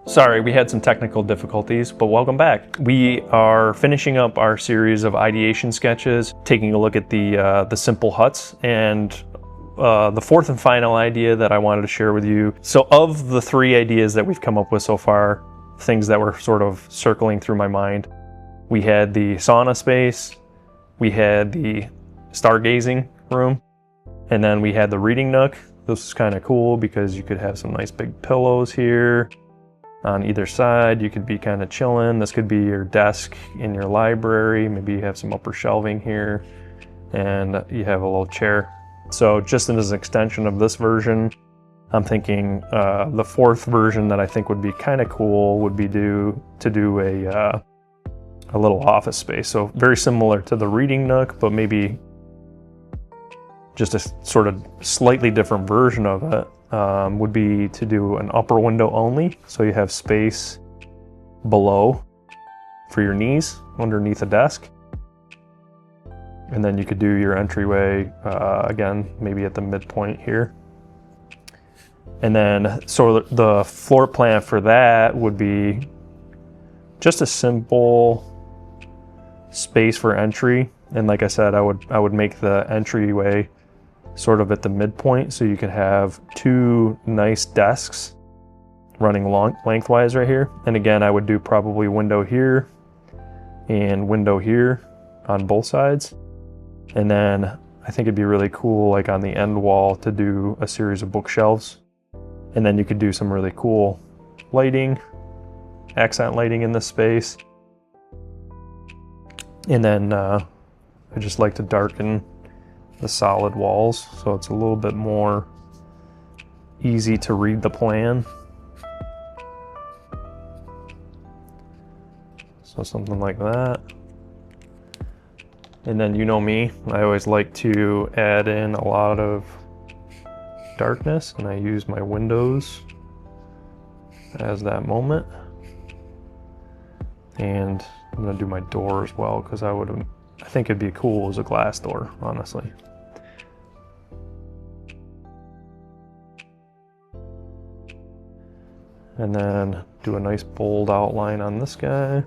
Sorry, we had some technical difficulties, but welcome back. We are finishing up our series of ideation sketches, taking a look at the simple huts, and the fourth and final idea that I wanted to share with you. So of the three ideas that we've come up with so far, things that were sort of circling through my mind, we had the sauna space, we had the stargazing room, and then we had the reading nook. This is kind of cool because you could have some nice big pillows here. On either side, you could be kind of chilling. This could be your desk in your library. Maybe you have some upper shelving here and you have a little chair. So just as an extension of this version, I'm thinking the fourth version that I think would be kind of cool would be to do a little office space. So very similar to the reading nook, but maybe just a sort of slightly different version of it. Would be to do an upper window only, so you have space below for your knees underneath a desk, and then you could do your entryway again maybe at the midpoint here. And then so the floor plan for that would be just a simple space for entry, and like I said, I would make the entryway sort of at the midpoint, so you could have two nice desks running lengthwise right here. And again, I would do probably window here and window here on both sides. And then I think it'd be really cool, like on the end wall, to do a series of bookshelves. And then you could do some really cool lighting, accent lighting in this space. And then I just like to darken the solid walls, so it's a little bit more easy to read the plan. So something like that. And then you know me, I always like to add in a lot of darkness, and I use my windows as that moment. And I'm gonna do my door as well, because I think it'd be cool as a glass door, honestly. And then do a nice bold outline on this guy.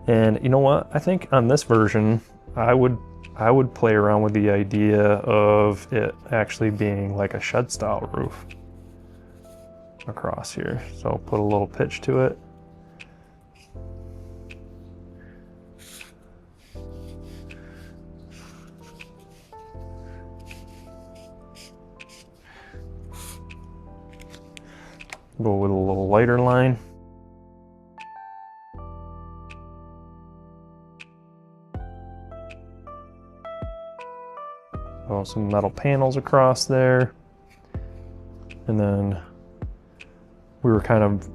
And you know what? I think on this version, I would play around with the idea of it actually being like a shed style roof across here. So put a little pitch to it. Go with a little lighter line. Oh, some metal panels across there. And then we were kind of,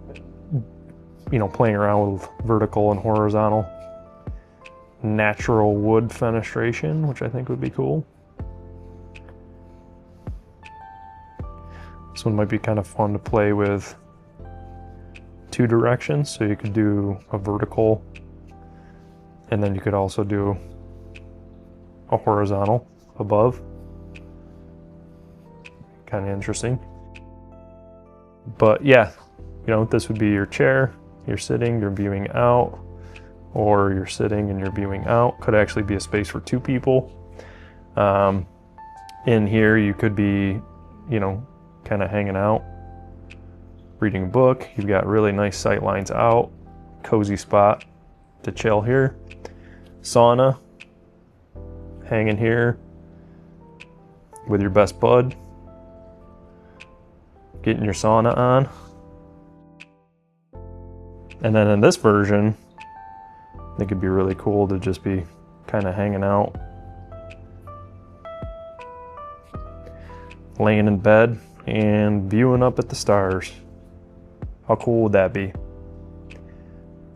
playing around with vertical and horizontal natural wood fenestration, which I think would be cool. This one might be kind of fun to play with two directions, so you could do a vertical, and then you could also do a horizontal above. Kind of interesting. But yeah, this would be your chair. You're sitting, you're viewing out, or you're sitting and you're viewing out. Could actually be a space for two people. In here, you could be, kind of hanging out, reading a book. You've got really nice sight lines out, cozy spot to chill here. Sauna, hanging here with your best bud, getting your sauna on. And then in this version, I think it'd be really cool to just be kind of hanging out, laying in bed and viewing up at the stars. How cool would that be?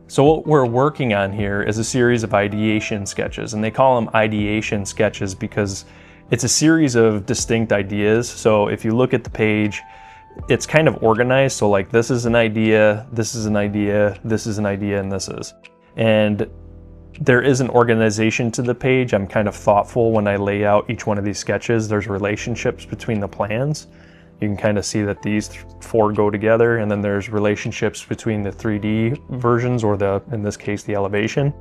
So what we're working on here is a series of ideation sketches, and they call them ideation sketches because it's a series of distinct ideas. So if you look at the page, it's kind of organized. So like this is an idea, this is an idea, this is an idea, and this is. And there is an organization to the page. I'm kind of thoughtful when I lay out each one of these sketches. There's relationships between the plans. You can kind of see that these four go together, and then there's relationships between the 3D versions, or in this case, the elevation.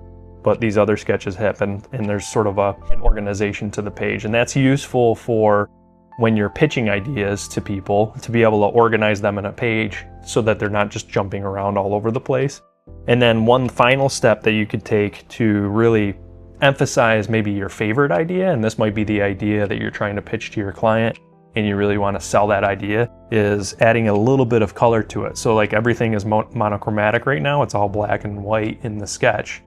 But these other sketches happen, and there's sort of an organization to the page. And that's useful for when you're pitching ideas to people, to be able to organize them in a page so that they're not just jumping around all over the place. And then one final step that you could take to really emphasize maybe your favorite idea, and this might be the idea that you're trying to pitch to your client and you really want to sell that idea, is adding a little bit of color to it. So like everything is monochromatic right now, it's all black and white in the sketch.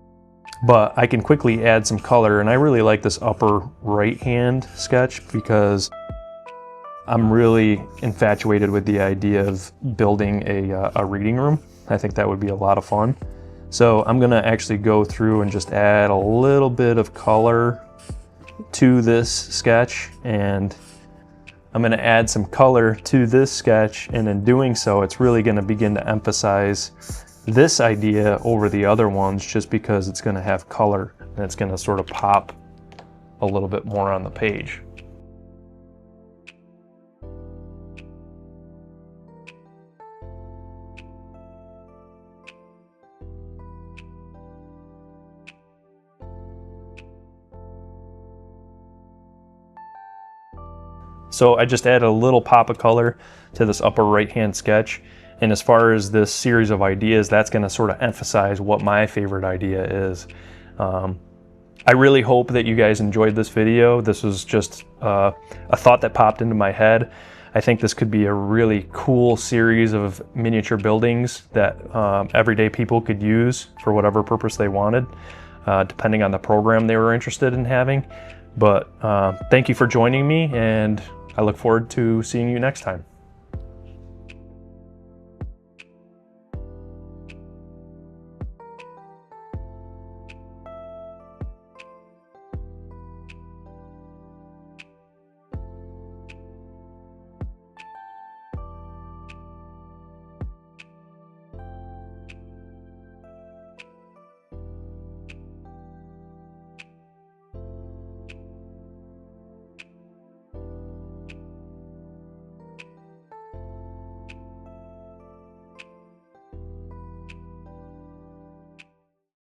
But I can quickly add some color, and I really like this upper right hand sketch because I'm really infatuated with the idea of building a reading room. I think that would be a lot of fun. So I'm gonna actually go through and just add a little bit of color to this sketch, and I'm gonna add some color to this sketch, and in doing so, it's really gonna begin to emphasize this idea over the other ones, just because it's gonna have color and it's gonna sort of pop a little bit more on the page. So I just added a little pop of color to this upper right-hand sketch. And as far as this series of ideas, that's gonna sort of emphasize what my favorite idea is. I really hope that you guys enjoyed this video. This was just a thought that popped into my head. I think this could be a really cool series of miniature buildings that everyday people could use for whatever purpose they wanted, depending on the program they were interested in having. But thank you for joining me, and I look forward to seeing you next time.